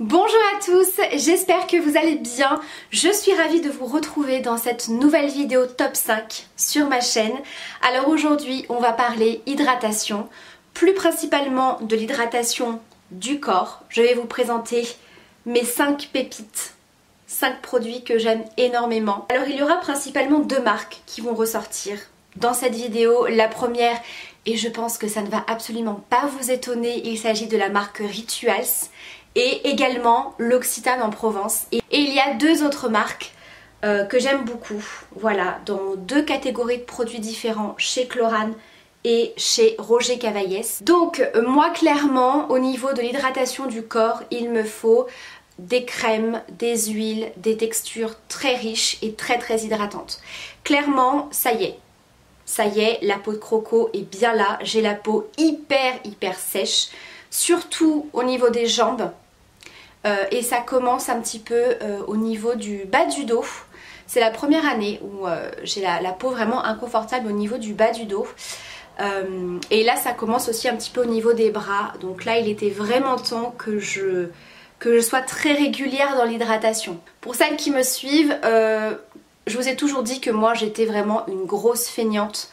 Bonjour à tous, j'espère que vous allez bien. Je suis ravie de vous retrouver dans cette nouvelle vidéo top 5 sur ma chaîne. Alors aujourd'hui, on va parler hydratation, plus principalement de l'hydratation du corps. Je vais vous présenter mes 5 pépites, 5 produits que j'aime énormément. Alors il y aura principalement 2 marques qui vont ressortir dans cette vidéo. La première, et je pense que ça ne va absolument pas vous étonner, il s'agit de la marque Rituals et également l'Occitane en Provence. Et il y a 2 autres marques que j'aime beaucoup, voilà, dans 2 catégories de produits différents, chez Chlorane et chez Roger Cavaillès. Donc moi clairement, au niveau de l'hydratation du corps, il me faut des crèmes, des huiles, des textures très riches et très hydratantes. Clairement, ça y est, la peau de croco est bien là, j'ai la peau hyper sèche, surtout au niveau des jambes. Et ça commence un petit peu au niveau du bas du dos. C'est la première année où j'ai la peau vraiment inconfortable au niveau du bas du dos. Et là ça commence aussi un petit peu au niveau des bras. Donc là il était vraiment temps que je sois très régulière dans l'hydratation. Pour celles qui me suivent, je vous ai toujours dit que moi j'étais vraiment une grosse feignante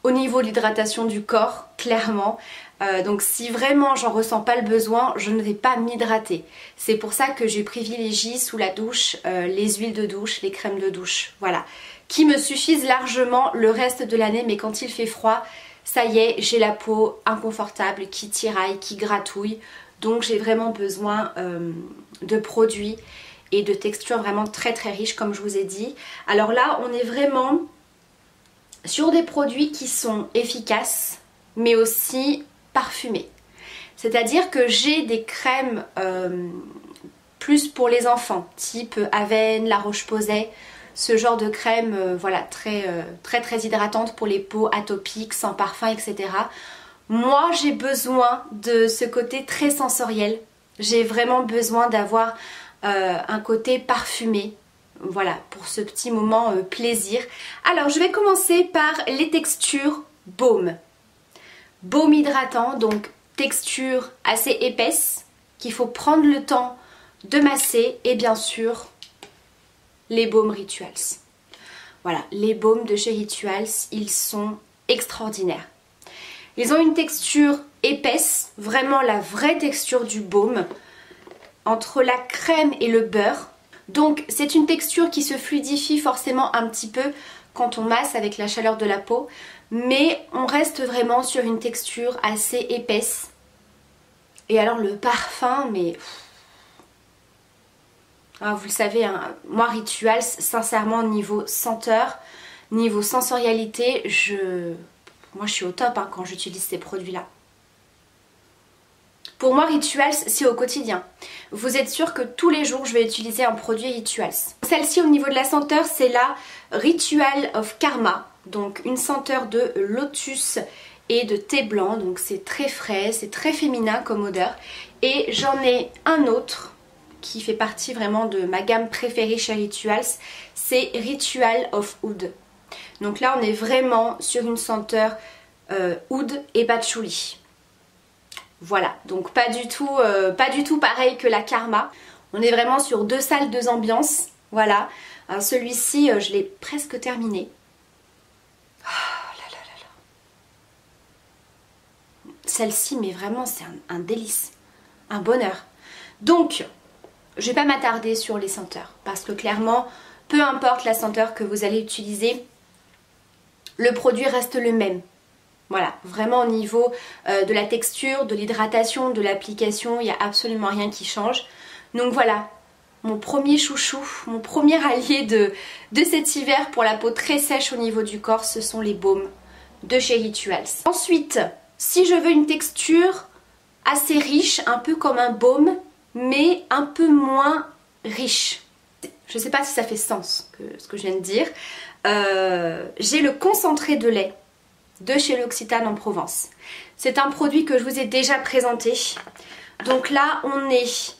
au niveau de l'hydratation du corps, clairement. Donc si vraiment j'en ressens pas le besoin, je ne vais pas m'hydrater. C'est pour ça que je privilégie sous la douche les huiles de douche, les crèmes de douche, voilà, qui me suffisent largement le reste de l'année, mais quand il fait froid, ça y est, j'ai la peau inconfortable, qui tiraille, qui gratouille, donc j'ai vraiment besoin de produits et de textures vraiment très riches comme je vous ai dit. Alors là, on est vraiment sur des produits qui sont efficaces, mais aussi parfumées. C'est-à-dire que j'ai des crèmes plus pour les enfants, type Avène, La Roche-Posay, ce genre de crème voilà, très hydratante pour les peaux atopiques, sans parfum, etc. Moi j'ai besoin de ce côté très sensoriel, j'ai vraiment besoin d'avoir un côté parfumé, voilà, pour ce petit moment plaisir. Alors je vais commencer par les textures baume. Baume hydratant, donc texture assez épaisse, qu'il faut prendre le temps de masser, et bien sûr les baumes Rituals. Voilà, les baumes de chez Rituals, ils sont extraordinaires. Ils ont une texture épaisse, vraiment la vraie texture du baume, entre la crème et le beurre. Donc c'est une texture qui se fluidifie forcément un petit peu quand on masse avec la chaleur de la peau, mais on reste vraiment sur une texture assez épaisse. Et alors le parfum, mais ah, vous le savez, hein, moi Rituals, sincèrement niveau senteur, niveau sensorialité, moi je suis au top hein, quand j'utilise ces produits là. Pour moi Rituals c'est au quotidien. Vous êtes sûr que tous les jours je vais utiliser un produit Rituals. Celle-ci au niveau de la senteur, c'est la Ritual of Karma. Donc une senteur de lotus et de thé blanc. Donc c'est très frais, c'est très féminin comme odeur. Et j'en ai un autre qui fait partie vraiment de ma gamme préférée chez Rituals. C'est Ritual of Oud. Donc là on est vraiment sur une senteur oud et patchouli. Voilà, donc pas du tout pareil que la Karma. On est vraiment sur 2 salles, 2 ambiances. Voilà, celui-ci je l'ai presque terminé. Oh là là là là. Celle-ci, mais vraiment c'est un délice, un bonheur. Donc je vais pas m'attarder sur les senteurs parce que clairement, peu importe la senteur que vous allez utiliser, le produit reste le même. Voilà, vraiment au niveau de la texture, de l'hydratation, de l'application, il n'y a absolument rien qui change. Donc voilà, mon premier chouchou, mon premier allié de cet hiver pour la peau très sèche au niveau du corps, ce sont les baumes de chez Rituals. Ensuite, si je veux une texture assez riche, un peu comme un baume, mais un peu moins riche. Je ne sais pas si ça fait sens ce que je viens de dire. J'ai le concentré de lait de chez l'Occitane en Provence. C'est un produit que je vous ai déjà présenté. Donc là, on est...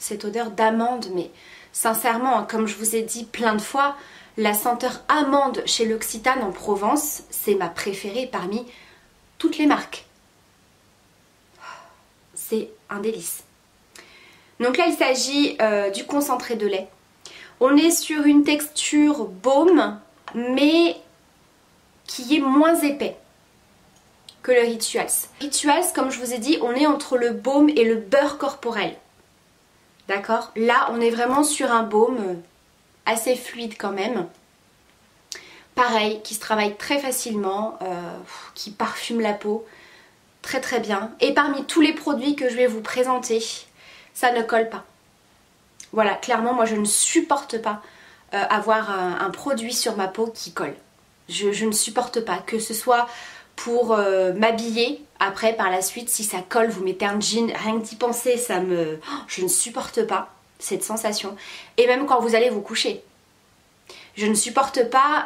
Cette odeur d'amande, mais sincèrement, comme je vous ai dit plein de fois, la senteur amande chez l'Occitane en Provence, c'est ma préférée parmi toutes les marques. c'est un délice. Donc là il s'agit du concentré de lait. On est sur une texture baume mais qui est moins épais que le Rituals. Rituals, comme je vous ai dit, on est entre le baume et le beurre corporel. D'accord? Là on est vraiment sur un baume assez fluide quand même. Pareil, qui se travaille très facilement, qui parfume la peau très très bien. Et parmi tous les produits que je vais vous présenter, ça ne colle pas. Voilà, clairement moi je ne supporte pas avoir un produit sur ma peau qui colle. Je ne supporte pas, que ce soit pour m'habiller, après par la suite si ça colle, vous mettez un jean, rien que d'y penser, je ne supporte pas cette sensation. Et même quand vous allez vous coucher. Je ne supporte pas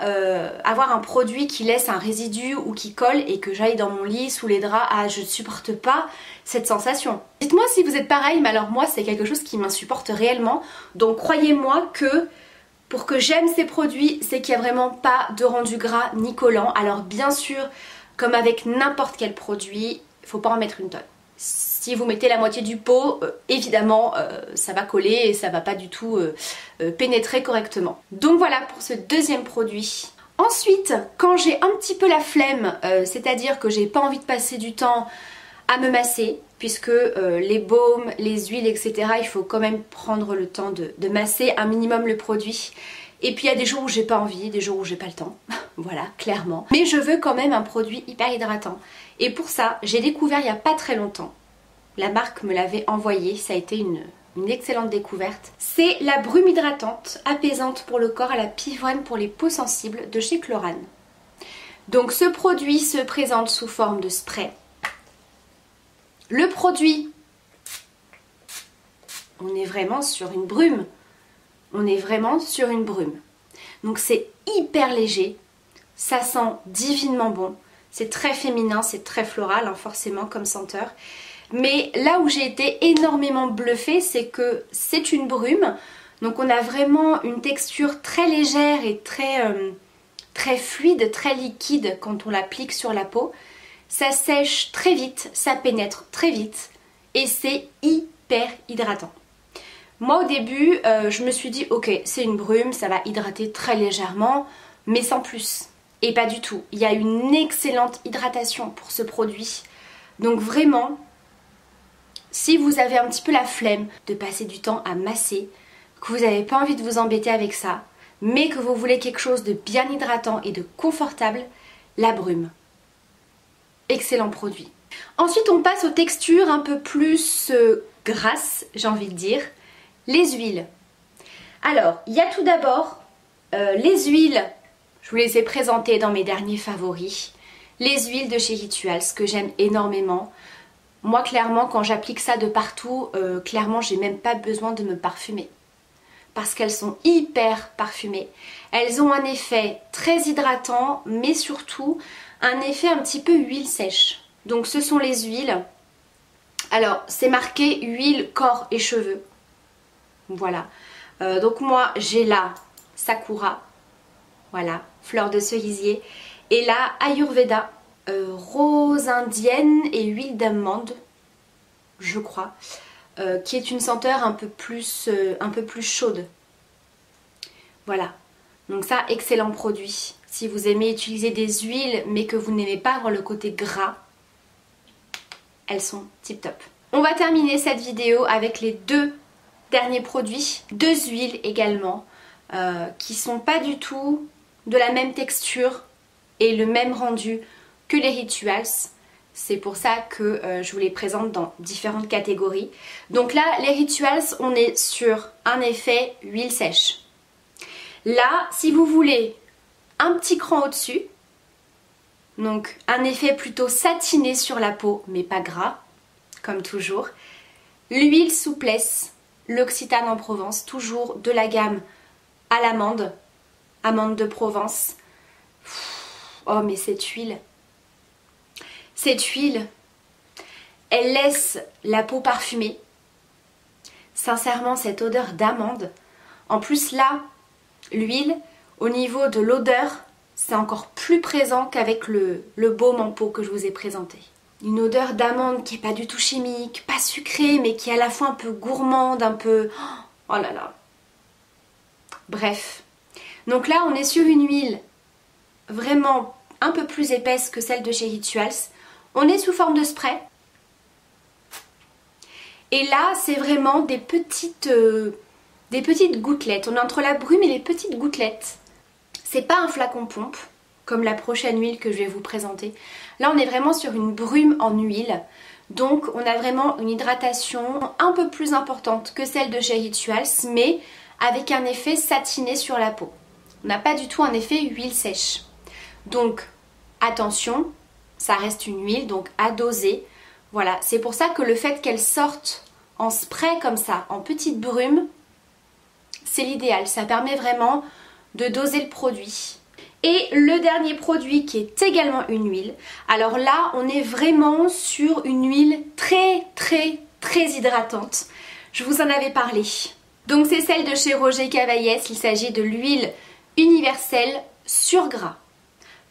avoir un produit qui laisse un résidu ou qui colle et que j'aille dans mon lit, sous les draps. Ah, je ne supporte pas cette sensation. Dites-moi si vous êtes pareil, mais alors moi c'est quelque chose qui m'insupporte réellement. Donc croyez-moi que pour que j'aime ces produits, c'est qu'il n'y a vraiment pas de rendu gras ni collant. Alors bien sûr, comme avec n'importe quel produit, il ne faut pas en mettre une tonne. Si vous mettez la moitié du pot, évidemment ça va coller et ça va pas du tout pénétrer correctement. Donc voilà pour ce deuxième produit. Ensuite, quand j'ai un petit peu la flemme, c'est-à-dire que j'ai pas envie de passer du temps à me masser, puisque les baumes, les huiles, etc., il faut quand même prendre le temps de masser un minimum le produit. Et puis il y a des jours où j'ai pas envie, des jours où j'ai pas le temps, voilà, clairement. Mais je veux quand même un produit hyper hydratant. Et pour ça, j'ai découvert il n'y a pas très longtemps, la marque me l'avait envoyé, ça a été une excellente découverte. C'est la brume hydratante, apaisante pour le corps à la pivoine pour les peaux sensibles de chez Chlorane. Donc ce produit se présente sous forme de spray. Le produit, on est vraiment sur une brume. On est vraiment sur une brume. Donc c'est hyper léger, ça sent divinement bon. C'est très féminin, c'est très floral, hein, forcément comme senteur. Mais là où j'ai été énormément bluffée, c'est que c'est une brume. Donc on a vraiment une texture très légère et très fluide, très liquide quand on l'applique sur la peau. Ça sèche très vite, ça pénètre très vite et c'est hyper hydratant. Moi au début, je me suis dit ok, c'est une brume, ça va hydrater très légèrement, mais sans plus. Et pas du tout. Il y a une excellente hydratation pour ce produit. Donc vraiment, si vous avez un petit peu la flemme de passer du temps à masser, que vous n'avez pas envie de vous embêter avec ça, mais que vous voulez quelque chose de bien hydratant et de confortable, la brume. Excellent produit. Ensuite on passe aux textures un peu plus grasses, j'ai envie de dire, les huiles. Alors, il y a tout d'abord les huiles, je vous les ai présentées dans mes derniers favoris, les huiles de chez Rituals que j'aime énormément. Moi clairement quand j'applique ça de partout, clairement j'ai même pas besoin de me parfumer. Parce qu'elles sont hyper parfumées. Elles ont un effet très hydratant mais surtout un effet un petit peu huile sèche. Donc ce sont les huiles. Alors c'est marqué huile, corps et cheveux. Voilà. Donc moi j'ai la Sakura. Voilà, fleur de cerisier. Et la Ayurveda. Rose indienne et huile d'amande, je crois, qui est une senteur un peu plus chaude. Voilà, donc ça, excellent produit. Si vous aimez utiliser des huiles mais que vous n'aimez pas avoir le côté gras, elles sont tip top. On va terminer cette vidéo avec les deux derniers produits, deux huiles également, qui sont pas du tout de la même texture et le même rendu que les Rituals. C'est pour ça que je vous les présente dans différentes catégories. Donc là, les Rituals, on est sur un effet huile sèche. Là, si vous voulez un petit cran au-dessus, donc un effet plutôt satiné sur la peau, mais pas gras, comme toujours, l'huile souplesse, l'Occitane en Provence, toujours de la gamme à l'amande, amande de Provence. Oh mais cette huile, elle laisse la peau parfumée. Sincèrement, cette odeur d'amande. En plus là, l'huile, au niveau de l'odeur, c'est encore plus présent qu'avec le baume en peau que je vous ai présenté. une odeur d'amande qui est pas du tout chimique, pas sucrée mais qui est à la fois un peu gourmande, un peu... Oh là là. Bref. Donc là on est sur une huile vraiment un peu plus épaisse que celle de chez Rituals. On est sous forme de spray. Et là c'est vraiment des petites gouttelettes. On est entre la brume et les petites gouttelettes. C'est pas un flacon pompe comme la prochaine huile que je vais vous présenter. Là on est vraiment sur une brume en huile. Donc on a vraiment une hydratation un peu plus importante que celle de chez Rituals, mais avec un effet satiné sur la peau. On n'a pas du tout un effet huile sèche. Donc attention, ça reste une huile, donc à doser. Voilà, c'est pour ça que le fait qu'elle sorte en spray comme ça, en petite brume, c'est l'idéal. Ça permet vraiment de doser le produit. Et le dernier produit qui est également une huile. Alors là, on est vraiment sur une huile très hydratante. Je vous en avais parlé. Donc c'est celle de chez Roger Cavaillès. Il s'agit de l'huile universelle sur gras.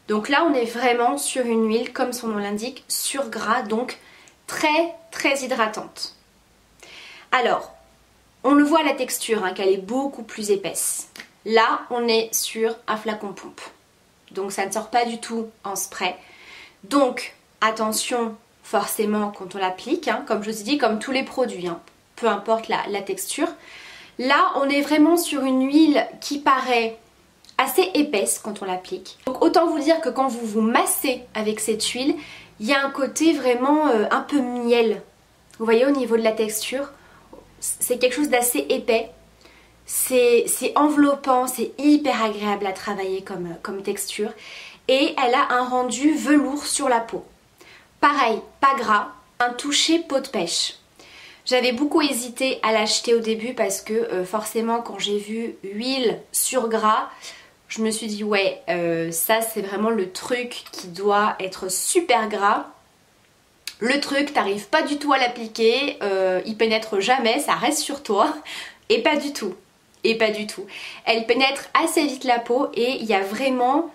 Donc là, on est vraiment sur une huile, comme son nom l'indique, sur gras, donc très hydratante. Alors, on le voit à la texture, hein, qu'elle est beaucoup plus épaisse. Là, on est sur un flacon pompe. Donc ça ne sort pas du tout en spray. Donc attention forcément quand on l'applique, hein, comme je vous ai dit, comme tous les produits, hein, peu importe la texture. Là on est vraiment sur une huile qui paraît assez épaisse quand on l'applique. Donc autant vous dire que quand vous vous massez avec cette huile, il y a un côté vraiment un peu miel. Vous voyez au niveau de la texture, c'est quelque chose d'assez épais. C'est enveloppant, c'est hyper agréable à travailler comme texture et elle a un rendu velours sur la peau. Pareil, pas gras, un toucher peau de pêche. J'avais beaucoup hésité à l'acheter au début parce que forcément quand j'ai vu huile sur gras, je me suis dit ouais, ça c'est vraiment le truc qui doit être super gras. Le truc, t'arrives pas du tout à l'appliquer, il pénètre jamais, ça reste sur toi et pas du tout. Et pas du tout. Elle pénètre assez vite la peau et il n'y a vraiment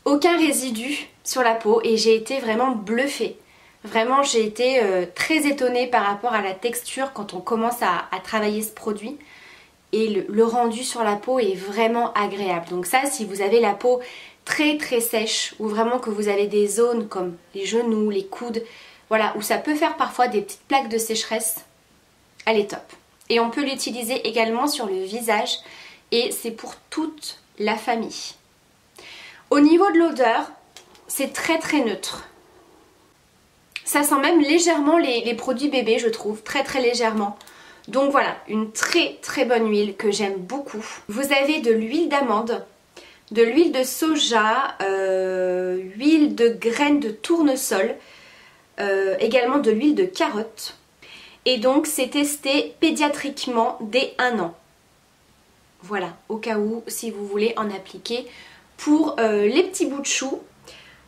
aucun résidu sur la peau et j'ai été vraiment bluffée. Vraiment j'ai été très étonnée par rapport à la texture quand on commence à travailler ce produit. Et le rendu sur la peau est vraiment agréable. Donc ça, si vous avez la peau très sèche ou vraiment que vous avez des zones comme les genoux, les coudes, voilà, où ça peut faire parfois des petites plaques de sécheresse, elle est top. Et on peut l'utiliser également sur le visage et c'est pour toute la famille. Au niveau de l'odeur, c'est très neutre. Ça sent même légèrement les produits bébés, je trouve, très légèrement. Donc voilà, une très bonne huile que j'aime beaucoup. Vous avez de l'huile d'amande, de l'huile de soja, huile de graines de tournesol, également de l'huile de carotte. Et donc c'est testé pédiatriquement dès 1 an. Voilà, au cas où, si vous voulez en appliquer pour les petits bouts de chou.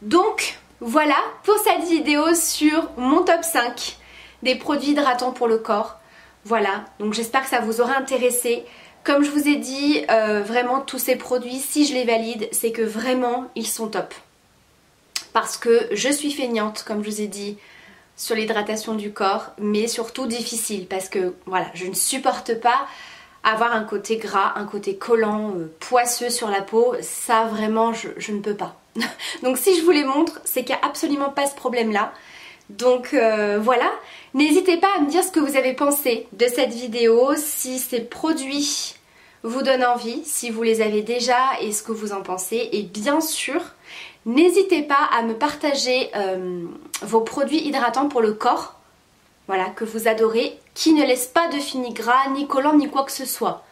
Donc voilà pour cette vidéo sur mon top 5 des produits hydratants pour le corps. Voilà, donc j'espère que ça vous aura intéressé. Comme je vous ai dit, vraiment tous ces produits, si je les valide, c'est que vraiment ils sont top. Parce que je suis feignante, comme je vous ai dit, sur l'hydratation du corps, mais surtout difficile parce que voilà, je ne supporte pas avoir un côté gras, un côté collant, poisseux sur la peau. Ça vraiment je ne peux pas. Donc si je vous les montre, c'est qu'il n'y a absolument pas ce problème là. Donc voilà, n'hésitez pas à me dire ce que vous avez pensé de cette vidéo, si ces produits vous donnent envie, si vous les avez déjà et ce que vous en pensez. Et bien sûr, n'hésitez pas à me partager vos produits hydratants pour le corps, voilà, que vous adorez, qui ne laissent pas de fini gras, ni collant, ni quoi que ce soit.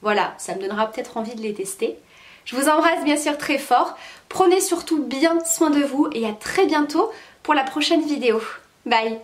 Voilà, ça me donnera peut-être envie de les tester. Je vous embrasse bien sûr très fort, prenez surtout bien soin de vous et à très bientôt pour la prochaine vidéo. Bye!